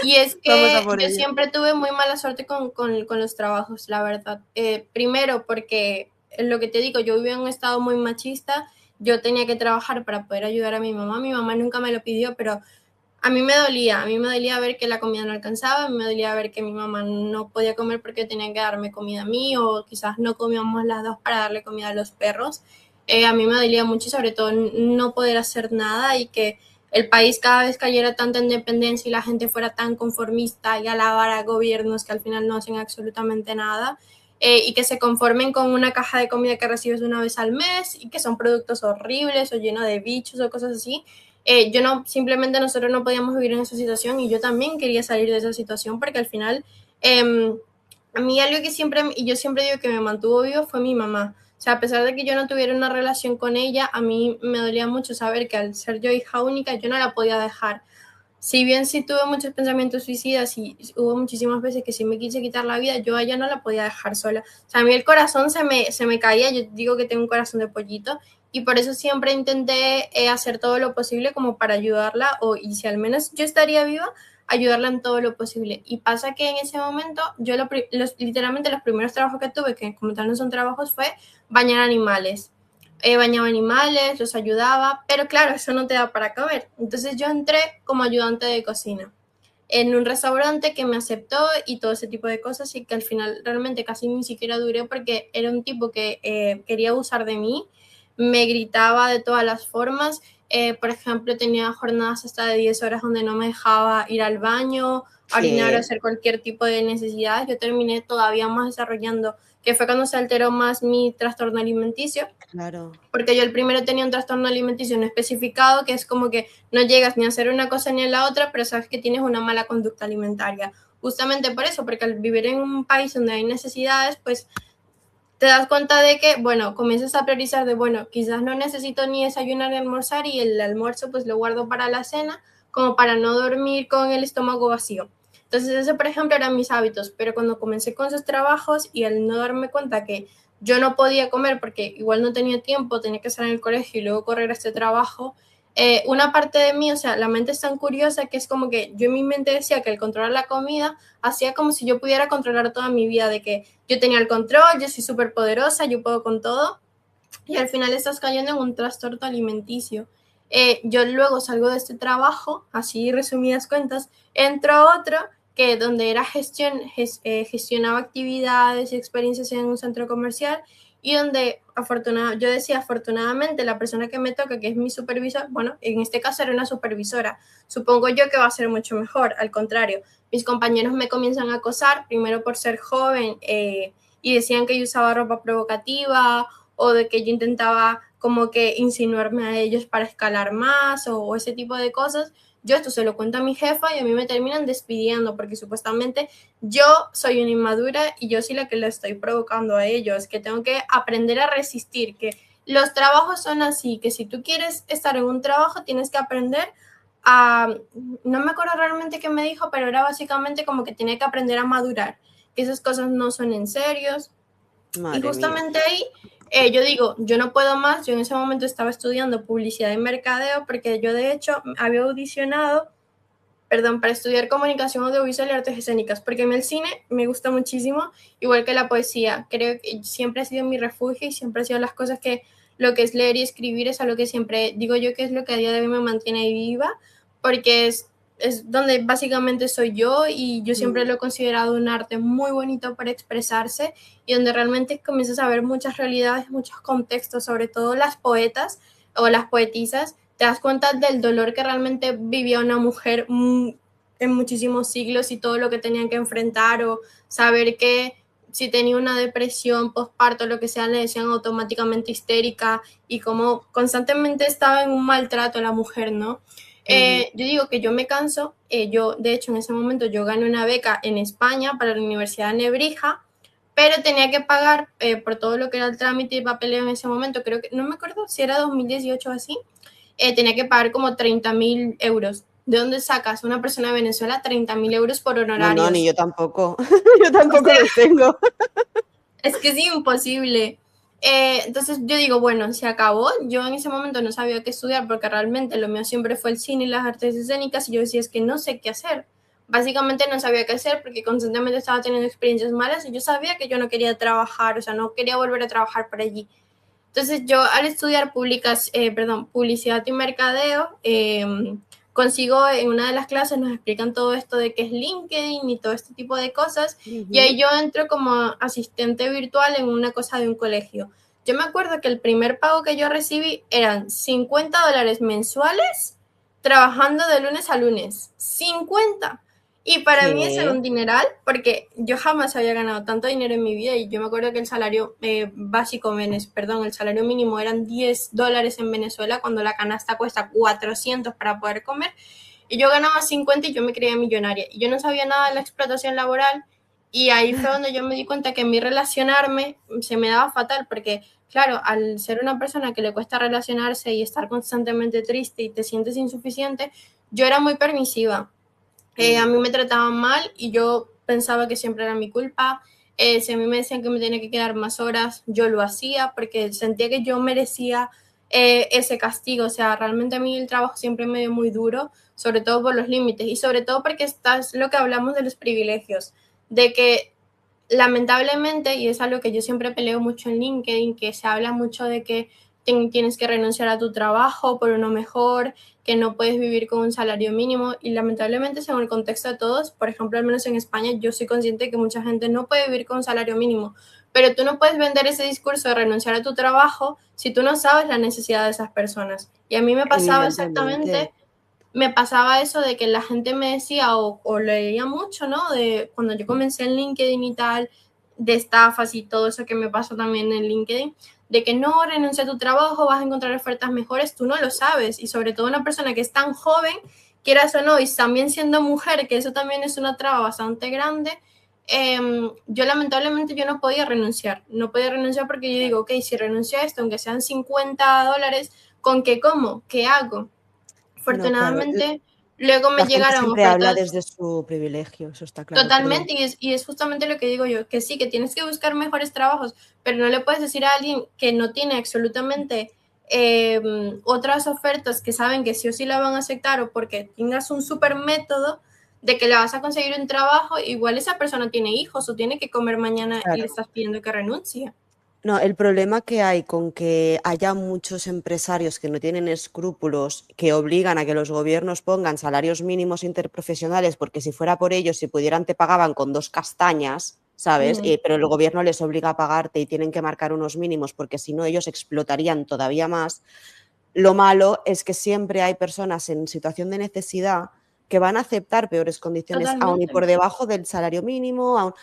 Y es Vamos a que por yo ello. siempre tuve muy mala suerte con los trabajos, la verdad. Primero porque, lo que te digo, yo vivía en un estado muy machista, yo tenía que trabajar para poder ayudar a mi mamá nunca me lo pidió, pero a mí me dolía ver que la comida no alcanzaba, a mí me dolía ver que mi mamá no podía comer porque tenía que darme comida a mí o quizás no comíamos las dos para darle comida a los perros. A mí me dolía mucho y sobre todo no poder hacer nada y que el país cada vez cayera tanto en dependencia y la gente fuera tan conformista y alabar a gobiernos que al final no hacen absolutamente nada. Y que se conformen con una caja de comida que recibes una vez al mes y que son productos horribles o llenos de bichos o cosas así. Yo no, simplemente nosotros no podíamos vivir en esa situación y yo también quería salir de esa situación porque al final a mí algo que siempre, y yo siempre digo que me mantuvo vivo fue mi mamá. O sea, a pesar de que yo no tuviera una relación con ella, a mí me dolía mucho saber que al ser yo hija única, yo no la podía dejar. Si bien sí tuve muchos pensamientos suicidas y hubo muchísimas veces que sí me quise quitar la vida, yo a ella no la podía dejar sola. O sea, a mí el corazón se me caía, yo digo que tengo un corazón de pollito y por eso siempre intenté hacer todo lo posible como para ayudarla o y si al menos yo estaría viva, ayudarla en todo lo posible. Y pasa que en ese momento yo literalmente los primeros trabajos que tuve, que como tal no son trabajos, fue bañar animales. Bañaba animales, los ayudaba, pero claro, eso no te da para comer. Entonces yo entré como ayudante de cocina en un restaurante que me aceptó y todo ese tipo de cosas y que al final realmente casi ni siquiera duré porque era un tipo que quería abusar de mí, me gritaba de todas las formas, por ejemplo tenía jornadas hasta de 10 horas donde no me dejaba ir al baño, a orinar o ¿Qué? hacer cualquier tipo de necesidad, yo terminé todavía más desarrollando, que fue cuando se alteró más mi trastorno alimenticio, Claro. porque yo el primero tenía un trastorno alimenticio no especificado, que es como que no llegas ni a hacer una cosa ni a la otra, pero sabes que tienes una mala conducta alimentaria. Justamente por eso, porque al vivir en un país donde hay necesidades, pues te das cuenta de que, bueno, comienzas a priorizar de, bueno, quizás no necesito ni desayunar ni almorzar y el almuerzo pues lo guardo para la cena, como para no dormir con el estómago vacío. Entonces, ese, por ejemplo, eran mis hábitos, pero cuando comencé con esos trabajos y al no darme cuenta que yo no podía comer porque igual no tenía tiempo, tenía que estar en el colegio y luego correr a este trabajo, una parte de mí, o sea, la mente es tan curiosa que es como que yo en mi mente decía que el controlar la comida hacía como si yo pudiera controlar toda mi vida, de que yo tenía el control, yo soy súper poderosa, yo puedo con todo, y al final estás cayendo en un trastorno alimenticio. Yo luego salgo de este trabajo, así resumidas cuentas, entro a otro que donde era gestionaba actividades y experiencias en un centro comercial y donde yo decía afortunadamente la persona que me toca, que es mi supervisor, bueno, en este caso era una supervisora, supongo yo que va a ser mucho mejor, al contrario, mis compañeros me comienzan a acosar, primero por ser joven y decían que yo usaba ropa provocativa o de que yo intentaba como que insinuarme a ellos para escalar más o ese tipo de cosas. Yo esto se lo cuento a mi jefa y a mí me terminan despidiendo porque supuestamente yo soy una inmadura y yo soy la que le estoy provocando a ellos, que tengo que aprender a resistir, que los trabajos son así, que si tú quieres estar en un trabajo tienes que aprender a, no me acuerdo realmente qué me dijo, pero era básicamente como que tenía que aprender a madurar, que esas cosas no son en serios, y Madre mía. justamente ahí yo digo, yo no puedo más, yo en ese momento estaba estudiando publicidad y mercadeo porque yo de hecho había audicionado, perdón, para estudiar comunicación audiovisual y artes escénicas, porque a mí el cine me gusta muchísimo, igual que la poesía, creo que siempre ha sido mi refugio y siempre ha sido las cosas que lo que es leer y escribir es algo que siempre digo yo que es lo que a día de hoy me mantiene viva, porque es donde básicamente soy yo y yo siempre Mm. lo he considerado un arte muy bonito para expresarse y donde realmente comienzas a ver muchas realidades, muchos contextos, sobre todo las poetas o las poetisas, te das cuenta del dolor que realmente vivía una mujer en muchísimos siglos y todo lo que tenían que enfrentar o saber que si tenía una depresión, postparto, lo que sea, le decían automáticamente histérica y como constantemente estaba en un maltrato la mujer, ¿no? Yo digo que yo me canso, yo de hecho en ese momento yo gané una beca en España para la Universidad de Nebrija, pero tenía que pagar por todo lo que era el trámite y papeleo en ese momento, creo que, no me acuerdo si era 2018 o así, tenía que pagar como 30.000 euros. ¿De dónde sacas una persona de Venezuela 30.000 euros por No, no, ni honorarios? yo tampoco. Yo O tampoco sea, los tengo. es que es imposible. Entonces yo digo, bueno, se acabó. Yo en ese momento no sabía qué estudiar porque realmente lo mío siempre fue el cine y las artes escénicas y yo decía, es que no sé qué hacer. Básicamente no sabía qué hacer porque constantemente estaba teniendo experiencias malas y yo sabía que yo no quería trabajar, o sea, no quería volver a trabajar por allí. Entonces yo al estudiar publicidad y mercadeo, consigo en una de las clases, nos explican todo esto de qué es LinkedIn y todo este tipo de cosas, y ahí yo entro como asistente virtual en una cosa de un colegio. Yo me acuerdo que el primer pago que yo recibí eran $50 mensuales trabajando de lunes a lunes. 50. Y para mí ese era ¿Qué? un dineral, porque yo jamás había ganado tanto dinero en mi vida y yo me acuerdo que el salario básico, el salario mínimo eran $10 en Venezuela cuando la canasta cuesta 400 para poder comer y yo ganaba 50 y yo me creía millonaria y yo no sabía nada de la explotación laboral y ahí fue donde yo me di cuenta que mi relacionarme se me daba fatal porque claro, al ser una persona que le cuesta relacionarse y estar constantemente triste y te sientes insuficiente, yo era muy permisiva. A mí me trataban mal y yo pensaba que siempre era mi culpa. Si a mí me decían que me tenía que quedar más horas, yo lo hacía porque sentía que yo merecía ese castigo. O sea, realmente a mí el trabajo siempre me dio muy duro, sobre todo por los límites y sobre todo porque estás lo que hablamos de los privilegios, de que lamentablemente, y es algo que yo siempre peleo mucho en LinkedIn, que se habla mucho de que tienes que renunciar a tu trabajo por uno mejor, que no puedes vivir con un salario mínimo y lamentablemente según el contexto de todos, por ejemplo, al menos en España, yo soy consciente de que mucha gente no puede vivir con un salario mínimo, pero tú no puedes vender ese discurso de renunciar a tu trabajo si tú no sabes la necesidad de esas personas. Y a mí me pasaba Evidentemente. exactamente, me pasaba eso de que la gente me decía o leía mucho, ¿no? De cuando yo comencé en LinkedIn y tal, de estafas y todo eso que me pasó también en LinkedIn, de que no renuncia a tu trabajo, vas a encontrar ofertas mejores, tú no lo sabes. Y sobre todo una persona que es tan joven, quieras o no, y también siendo mujer, que eso también es una traba bastante grande, yo lamentablemente yo no podía renunciar, no podía renunciar porque yo digo, ok, si renuncio a esto, aunque sean $50, ¿con qué como? ¿Qué hago? No, claro. Afortunadamente, luego La me gente llegaron siempre habla ofertas desde su privilegio, eso está claro, perdón. totalmente y es justamente lo que digo yo, que sí, que tienes que buscar mejores trabajos, pero no le puedes decir a alguien que no tiene absolutamente otras ofertas que saben que sí o sí la van a aceptar o porque tengas un super método de que le vas a conseguir un trabajo, igual esa persona tiene hijos o tiene que comer mañana y le Claro. estás pidiendo que renuncie. No, el problema que hay con que haya muchos empresarios que no tienen escrúpulos, que obligan a que los gobiernos pongan salarios mínimos interprofesionales, porque si fuera por ellos, si pudieran, te pagaban con dos castañas, ¿sabes? Pero el gobierno les obliga a pagarte y tienen que marcar unos mínimos, porque si no, ellos explotarían todavía más. Lo malo es que siempre hay personas en situación de necesidad que van a aceptar peores condiciones, aun y Totalmente, por debajo del salario mínimo,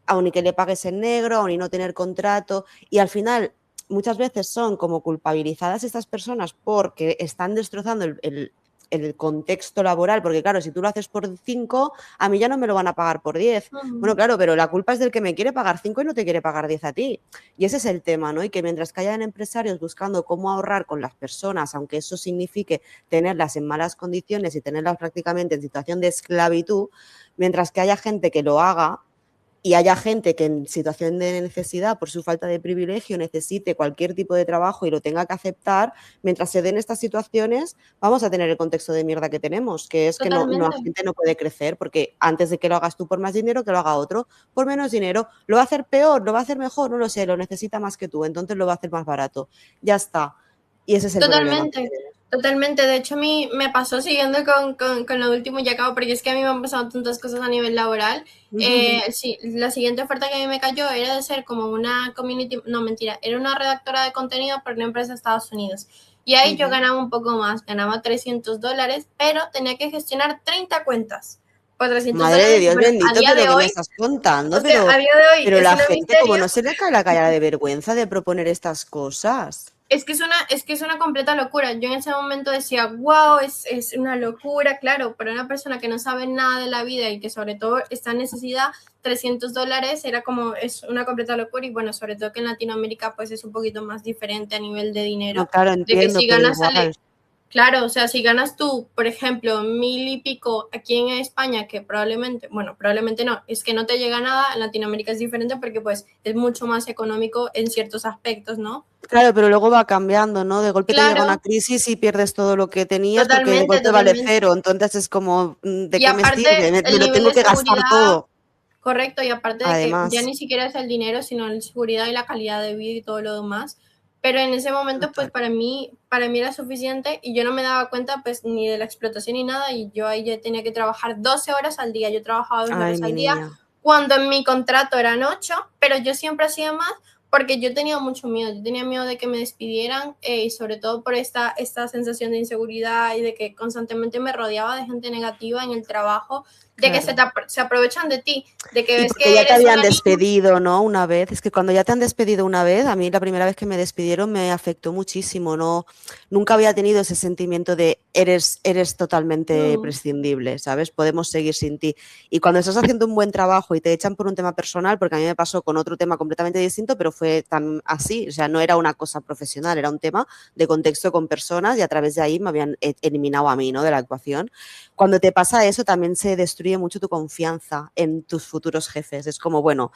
aun y que le pagues en negro, aun y no tener contrato. Y al final, muchas veces son como culpabilizadas estas personas porque están destrozando el contexto laboral, porque claro, si tú lo haces por 5, a mí ya no me lo van a pagar por 10. Bueno, claro, pero la culpa es del que me quiere pagar 5 y no te quiere pagar 10 a ti. Y ese es el tema, ¿no? Y que mientras que hayan empresarios buscando cómo ahorrar con las personas, aunque eso signifique tenerlas en malas condiciones y tenerlas prácticamente en situación de esclavitud, mientras que haya gente que lo haga, y haya gente que en situación de necesidad, por su falta de privilegio, necesite cualquier tipo de trabajo y lo tenga que aceptar, mientras se den estas situaciones, vamos a tener el contexto de mierda que tenemos, que es que la totalmente. gente no puede crecer, porque antes de que lo hagas tú por más dinero, que lo haga otro por menos dinero. ¿Lo va a hacer peor? ¿Lo va a hacer mejor? No lo sé, lo necesita más que tú, entonces lo va a hacer más barato. Ya está. Y ese es el problema que Totalmente, tenemos. totalmente. De hecho, a mí me pasó siguiendo con lo último y acabo, porque es que a mí me han pasado tantas cosas a nivel laboral. Sí, la siguiente oferta que a mí me cayó era de ser como una community, no mentira, era una redactora de contenido para una empresa de Estados Unidos. Y ahí yo ganaba un poco más, ganaba $300, pero tenía que gestionar 30 cuentas. 400 Madre de dólares, Dios bueno, a bendito, día pero de ¿qué me hoy, estás o contando? sea, a día de hoy Pero es la una gente, como miseria. no se le cae la cara de vergüenza de proponer estas cosas. Es que es una completa locura. Yo en ese momento decía, wow, es una locura, claro, para una persona que no sabe nada de la vida y que sobre todo está en necesidad, 300 dólares era como, es una completa locura. Y bueno, sobre todo que en Latinoamérica pues es un poquito más diferente a nivel de No, dinero, claro, de que entiendo, si pero ganas igual. claro, o sea, si ganas tú, por ejemplo, 1000 y pico aquí en España, que probablemente, bueno, probablemente no, es que no te llega nada, en Latinoamérica es diferente porque pues es mucho más económico en ciertos aspectos, ¿no? Claro, pero luego va cambiando, ¿no? De golpe te llega una Claro, crisis y pierdes todo lo que tenías porque de totalmente, golpe vale totalmente. cero. Entonces es como, ¿de Y qué me aparte, sirve? Me el lo nivel tengo de que gastar seguridad, todo. correcto, y aparte de que ya Además, ni siquiera es el dinero, sino la seguridad y la calidad de vida y todo lo demás. Pero en ese momento, pues total. para mí era suficiente y yo no me daba cuenta pues ni de la explotación ni nada y yo ahí ya tenía que trabajar 12 horas al día, yo trabajaba 12 Ay, horas mi al día, niña. cuando en mi contrato eran 8, pero yo siempre hacía más porque yo tenía mucho miedo, yo tenía miedo de que me despidieran y sobre todo por esta sensación de inseguridad y de que constantemente me rodeaba de gente negativa en el trabajo, de que Claro. se aprovechan de ti, de que Y ves porque que ya te eres habían una niña. despedido, ¿no? Una vez. Es que cuando ya te han despedido una vez, a mí la primera vez que me despidieron me afectó muchísimo, ¿no? Nunca había tenido ese sentimiento de eres totalmente Mm, prescindible, ¿sabes? Podemos seguir sin ti. Y cuando estás haciendo un buen trabajo y te echan por un tema personal, porque a mí me pasó con otro tema completamente distinto, pero fue tan así, o sea, no era una cosa profesional, era un tema de contexto con personas y a través de ahí me habían eliminado a mí, ¿no? De la ecuación. Cuando te pasa eso, también se destruye mucho tu confianza en tus futuros jefes. Es como, bueno,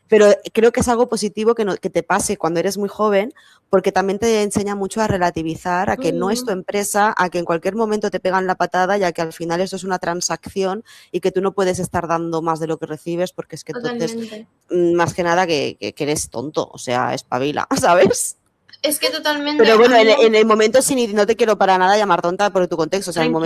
pero creo que es algo positivo que, no, que te pase cuando eres muy joven, porque también te enseña mucho a relativizar, a que no es tu mm, empresa, a que en cualquier momento te pegan la patada, ya que al final eso es una transacción y que tú no puedes estar dando más de lo que recibes, porque es que entonces, totalmente. más que nada, que eres tonto, o sea, espabila, ¿sabes? Es que totalmente, Pero a bueno, mí en el momento, no te quiero para nada llamar tonta por tu contexto, o sea, tranquila,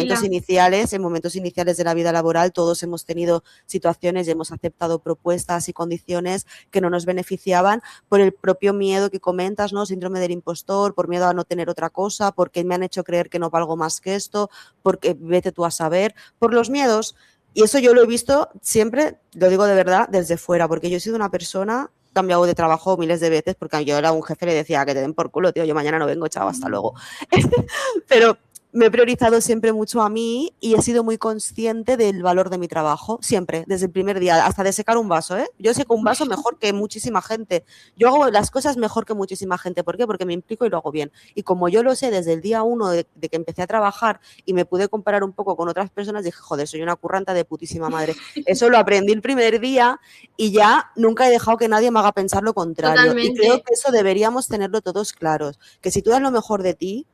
en momentos iniciales de la vida laboral, todos hemos tenido situaciones y hemos aceptado propuestas y condiciones que no nos beneficiaban por el propio miedo que comentas, ¿no? Síndrome del impostor, por miedo a no tener otra cosa, porque me han hecho creer que no valgo más que esto, porque vete tú a saber, por los miedos. Y eso yo lo he visto siempre, lo digo de verdad, desde fuera, porque yo he sido una persona cambiado de trabajo miles de veces porque yo era un jefe le decía que te den por culo, tío, yo mañana no vengo, chao, hasta luego. Pero me he priorizado siempre mucho a mí y he sido muy consciente del valor de mi trabajo, siempre, desde el primer día, hasta de secar un vaso, ¿eh? Yo seco un vaso mejor que muchísima gente. Yo hago las cosas mejor que muchísima gente. ¿Por qué? Porque me implico y lo hago bien. Y como yo lo sé desde el día uno de que empecé a trabajar y me pude comparar un poco con otras personas, dije, joder, soy una curranta de putísima madre. Eso lo aprendí el primer día y ya nunca he dejado que nadie me haga pensar lo contrario. Y creo totalmente. que eso deberíamos tenerlo todos claros, que si tú das lo mejor de ti,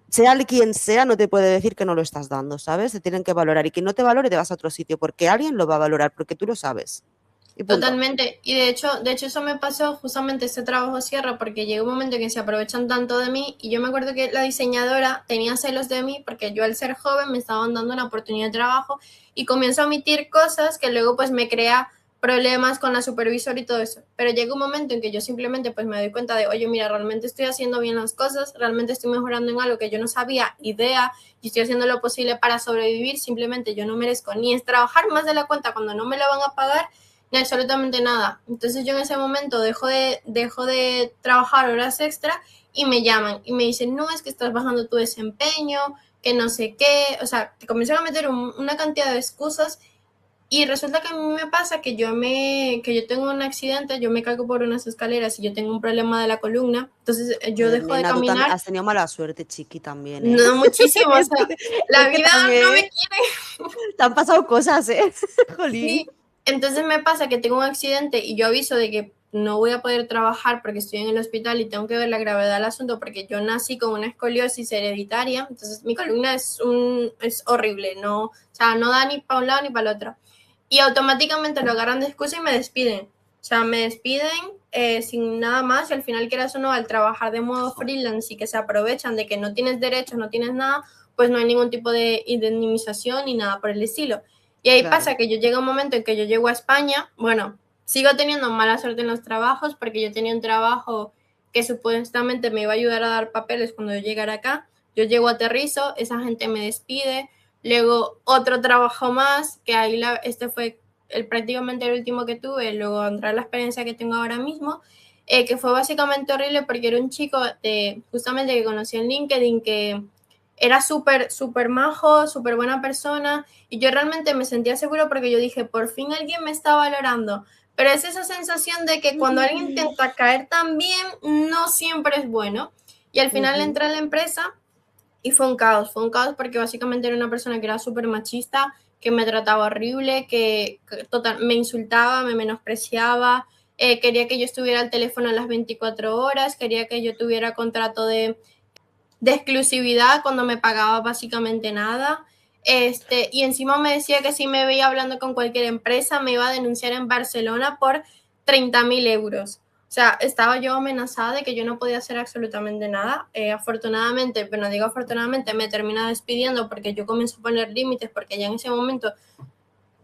sea quien sea, no te puede decir que no lo estás dando, ¿sabes? Te tienen que valorar y quien no te valore te vas a otro sitio porque alguien lo va a valorar, porque tú lo sabes. Y punto. Totalmente. Y de hecho eso me pasó justamente este trabajo cierra porque llegó un momento en que se aprovechan tanto de mí y yo me acuerdo que la diseñadora tenía celos de mí porque yo al ser joven me estaban dando una oportunidad de trabajo y comienzo a omitir cosas que luego pues me crea problemas con la supervisora y todo eso. Pero llega un momento en que yo simplemente pues me doy cuenta de, oye, mira, realmente estoy haciendo bien las cosas, realmente estoy mejorando en algo que yo no sabía idea y estoy haciendo lo posible para sobrevivir, simplemente yo no merezco ni es trabajar más de la cuenta cuando no me la van a pagar ni absolutamente nada. Entonces yo en ese momento dejo de trabajar horas extra y me llaman y me dicen, no, es que estás bajando tu desempeño, que no sé qué, o sea, te comienzan a meter una cantidad de excusas y resulta que a mí me pasa que yo tengo un accidente, yo me caigo por unas escaleras y yo tengo un problema de la columna, entonces yo Joder, dejo de nena, tú también caminar, has tenido mala suerte, chiqui, también, ¿eh? no muchísimo, o sea, Es la que vida no me también quiere. te han pasado cosas, ¿eh? Jolín. Sí, entonces me pasa que tengo un accidente y yo aviso de que no voy a poder trabajar porque estoy en el hospital y tengo que ver la gravedad del asunto porque yo nací con una escoliosis hereditaria, entonces mi columna es horrible, no, o sea, no da ni para un lado ni para el otro. Y automáticamente lo agarran de excusa y me despiden. O sea, me despiden sin nada más y al final quieras o no, al trabajar de modo freelance y que se aprovechan de que no tienes derechos, no tienes nada, pues no hay ningún tipo de indemnización ni nada por el estilo. Y ahí Claro. pasa que yo llega un momento en que yo llego a España, bueno, sigo teniendo mala suerte en los trabajos porque yo tenía un trabajo que supuestamente me iba a ayudar a dar papeles cuando yo llegara acá. Yo llego, aterrizo, esa gente me despide, luego otro trabajo más, que ahí este fue prácticamente el último que tuve, luego entrar la experiencia que tengo ahora mismo, que fue básicamente horrible porque era un chico justamente que conocí en LinkedIn que era súper, súper majo, súper buena persona y yo realmente me sentía seguro porque yo dije, por fin alguien me está valorando. Pero es esa sensación de que cuando alguien intenta caer tan bien, no siempre es bueno. Y al final entré a la empresa y fue un caos porque básicamente era una persona que era súper machista, que me trataba horrible, que total, me insultaba, me menospreciaba, quería que yo estuviera al teléfono a las 24 horas, quería que yo tuviera contrato de exclusividad cuando me pagaba básicamente nada. Y encima me decía que si me veía hablando con cualquier empresa me iba a denunciar en Barcelona por 30.000 euros. O sea, estaba yo amenazada de que yo no podía hacer absolutamente nada. Afortunadamente, pero no digo afortunadamente, me termina despidiendo porque yo comienzo a poner límites porque ya en ese momento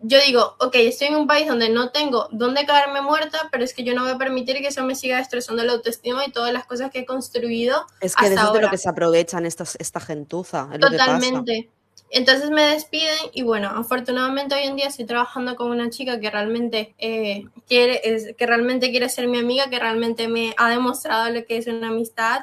yo digo, ok, estoy en un país donde no tengo dónde caerme muerta, pero es que yo no voy a permitir que eso me siga destrozando la autoestima y todas las cosas que he construido Es que de hasta eso es de lo ahora. que se aprovechan esta gentuza, es lo que pasa. Totalmente. Entonces me despiden y bueno, afortunadamente hoy en día estoy trabajando con una chica que realmente que realmente quiere ser mi amiga, que realmente me ha demostrado lo que es una amistad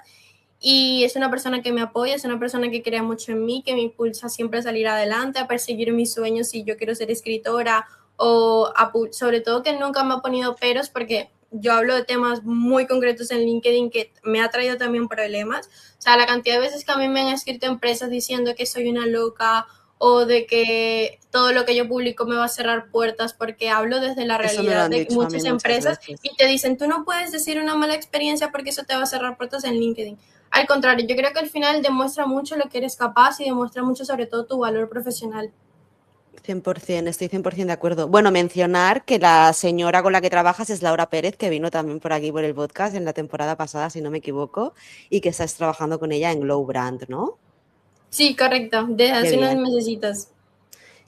y es una persona que me apoya, es una persona que cree mucho en mí, que me impulsa siempre a salir adelante, a perseguir mis sueños si yo quiero ser escritora o sobre todo que nunca me ha ponido peros porque yo hablo de temas muy concretos en LinkedIn que me ha traído también problemas. O sea, la cantidad de veces que a mí me han escrito empresas diciendo que soy una loca o de que todo lo que yo publico me va a cerrar puertas porque hablo desde la Eso me lo realidad han de dicho a mí muchas muchas empresas veces. y te dicen, tú no puedes decir una mala experiencia porque eso te va a cerrar puertas en LinkedIn. Al contrario, yo creo que al final demuestra mucho lo que eres capaz y demuestra mucho sobre todo tu valor profesional. 100%, estoy 100% de acuerdo. Bueno, mencionar que la señora con la que trabajas es Laura Pérez, que vino también por aquí por el podcast en la temporada pasada, si no me equivoco, y que estás trabajando con ella en Glow Brand, ¿no? Sí, correcto, desde Qué hace unos bien, mesecitos.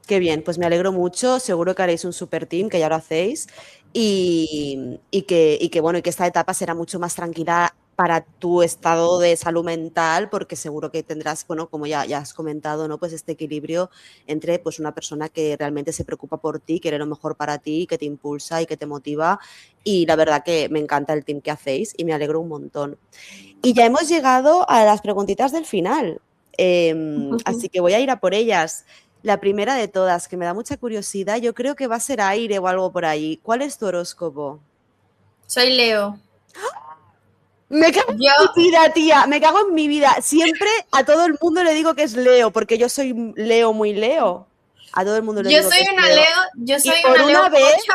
qué bien. Pues me alegro mucho. Seguro que haréis un super team, que ya lo hacéis, y que bueno, y que esta etapa será mucho más tranquila para tu estado de salud mental, porque seguro que tendrás, bueno, como ya has comentado, ¿no? Pues este equilibrio entre pues una persona que realmente se preocupa por ti, quiere lo mejor para ti, que te impulsa y que te motiva. Y la verdad que me encanta el team que hacéis y me alegro un montón. Y ya hemos llegado a las preguntitas del final. Así que voy a ir a por ellas. La primera de todas, que me da mucha curiosidad, yo creo que va a ser aire o algo por ahí. ¿Cuál es tu horóscopo? Soy Leo. Me cago Yo, en mi vida, tía, me cago en mi vida. Siempre a todo el mundo le digo que es Leo, porque yo soy Leo muy Leo. A todo el mundo le yo digo que soy es una Leo. Leo, yo Y soy por una una Leo vez, pocha.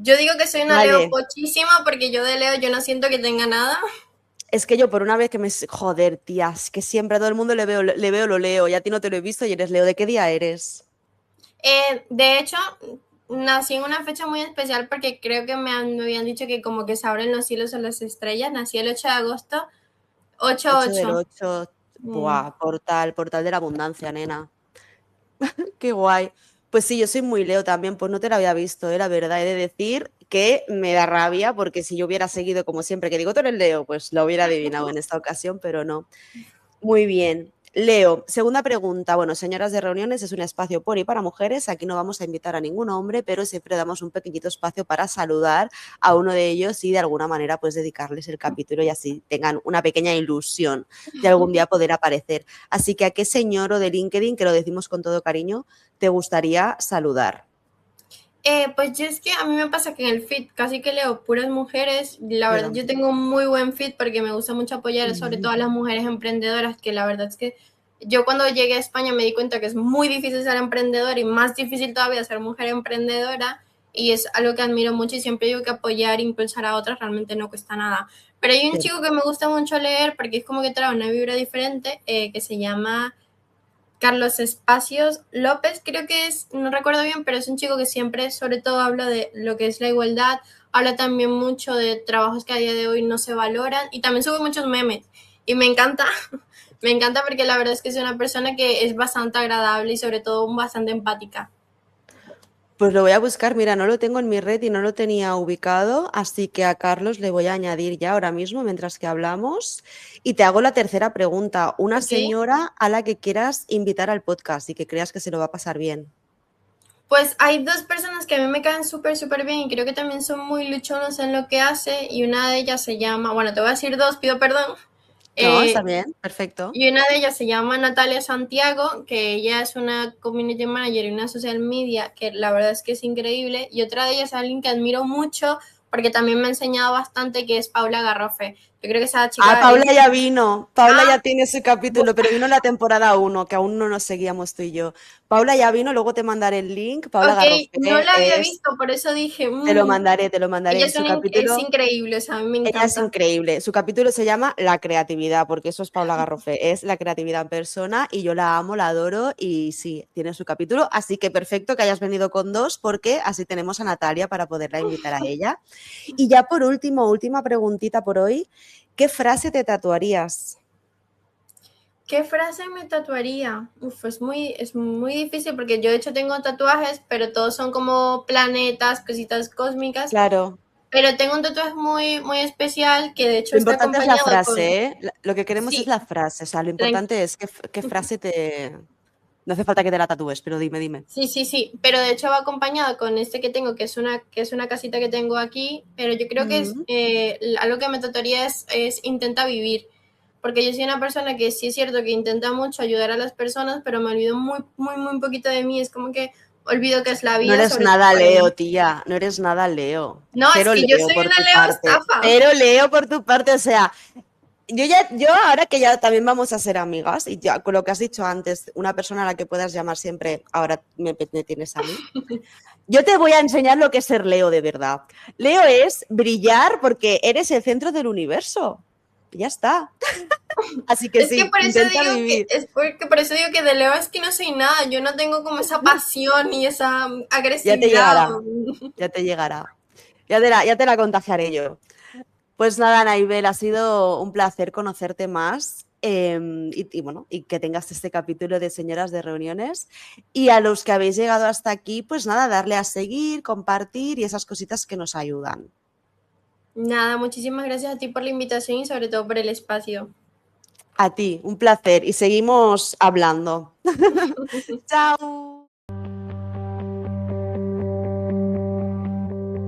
Yo digo que soy una Leo vale, pochísima porque yo de Leo yo no siento que tenga nada. es que yo por una vez que me... Joder, tía, es que siempre a todo el mundo le veo lo Leo, y a ti no te lo he visto y eres Leo. ¿De qué día eres? De hecho, nací en una fecha muy especial porque creo que me habían dicho que como que se abren los cielos a las estrellas. Nací el 8 de agosto, 8 del 8-8. 8, Mm. buah, portal de la abundancia, nena. Qué guay. Pues sí, yo soy muy Leo también, pues no te la había visto, la verdad. He de decir que me da rabia porque si yo hubiera seguido como siempre, que digo, tú eres Leo, pues lo hubiera adivinado en esta ocasión, pero no. Muy bien. Leo, segunda pregunta. Bueno, señoras de reuniones, es un espacio por y para mujeres. Aquí no vamos a invitar a ningún hombre, pero siempre damos un pequeñito espacio para saludar a uno de ellos y de alguna manera pues dedicarles el capítulo y así tengan una pequeña ilusión de algún día poder aparecer. Así que, ¿a qué señor o de LinkedIn, que lo decimos con todo cariño, te gustaría saludar? Pues yo es que a mí me pasa que en el feed casi que leo puras mujeres. La Yo verdad, yo también. tengo un muy buen feed porque me gusta mucho apoyar sobre todo a las mujeres emprendedoras, que la verdad es que yo cuando llegué a España me di cuenta que es muy difícil ser emprendedora y más difícil todavía ser mujer emprendedora. Y es algo que admiro mucho y siempre digo que apoyar e impulsar a otras realmente no cuesta nada. Pero hay un chico que me gusta mucho leer porque es como que trae una vibra diferente, que se llama Carlos Espacios López, creo que es, no recuerdo bien, pero es un chico que siempre, sobre todo, habla de lo que es la igualdad, habla también mucho de trabajos que a día de hoy no se valoran y también sube muchos memes. Y me encanta, me encanta porque la verdad es que es una persona que es bastante agradable y sobre todo bastante empática. Pues lo voy a buscar, mira, no lo tengo en mi red y no lo tenía ubicado, así que a Carlos le voy a añadir ya ahora mismo mientras que hablamos. Y te hago la tercera pregunta, una ¿Ok? señora a la que quieras invitar al podcast y que creas que se lo va a pasar bien. Pues hay dos personas que a mí me caen súper, súper bien y creo que también son muy luchonos en lo que hace y una de ellas se llama, bueno, te voy a decir dos, pido perdón. No, está Eh, bien, perfecto. y una de ellas se llama Natalia Santiago, que ella es una community manager y una social media, que la verdad es que es increíble. Y otra de ellas es alguien que admiro mucho, porque también me ha enseñado bastante, que es Paula Garrofe. Yo creo que esa Ah, chica Paula es... ya vino, Paula Ah, ya tiene su capítulo, pero vino en la temporada 1, que aún no nos seguíamos tú y yo. Paula ya vino, luego te mandaré el link. Paula ok, Garrofe no la había es, visto, por eso dije, te lo mandaré ella en es, su es capítulo. increíble, o sea, a mí me Ella es encanta. increíble. Su capítulo se llama La creatividad, porque eso es Paula Garrofe, es la creatividad en persona y yo la amo, la adoro y sí, tiene su capítulo. Así que perfecto que hayas venido con dos, porque así tenemos a Natalia para poderla invitar a ella. Y ya por último, última preguntita por hoy, ¿qué frase te tatuarías? ¿Qué frase me tatuaría? Uf, es muy difícil porque yo de hecho tengo tatuajes, pero todos son como planetas, cositas cósmicas. Claro, Pero tengo un tatuaje muy, muy especial que de hecho lo está importante es la acompañado con... frase, ¿eh? Lo que queremos es Sí, la frase, o sea, lo tran- importante es qué frase te... No hace falta que te la tatúes, pero dime, dime. sí, sí, sí, pero de hecho va acompañado con este que tengo, que es una casita que tengo aquí, pero yo creo que es Mm. algo que me tatuaría es intenta vivir, porque yo soy una persona que sí es cierto que intenta mucho ayudar a las personas, pero me olvido muy, muy, muy poquito de mí, es como que olvido que es la No vida, eres sobre todo nada para Leo, mí. tía, no eres nada Leo. No, es Cero que yo Leo soy por una tu Leo parte. estafa. Cero Leo por tu parte, o sea, yo ahora que ya también vamos a ser amigas y ya con lo que has dicho antes, una persona a la que puedas llamar siempre, ahora me tienes a mí. Yo te voy a enseñar lo que es ser Leo de verdad. Leo es brillar porque eres el centro del universo. Ya está. Así que Es que sí, por eso intenta digo que, vivir. es porque por eso digo que de Leo es que no soy nada, yo no tengo como esa pasión y esa Ya te agresividad. llegará, ya te llegará. Ya te la contagiaré yo. Pues nada, Naibel, ha sido un placer conocerte más bueno, y que tengas este capítulo de Señoras de Reuniones. Y a los que habéis llegado hasta aquí, pues nada, darle a seguir, compartir y esas cositas que nos ayudan. Nada, muchísimas gracias a ti por la invitación y sobre todo por el espacio. A ti, un placer y seguimos hablando. Chao.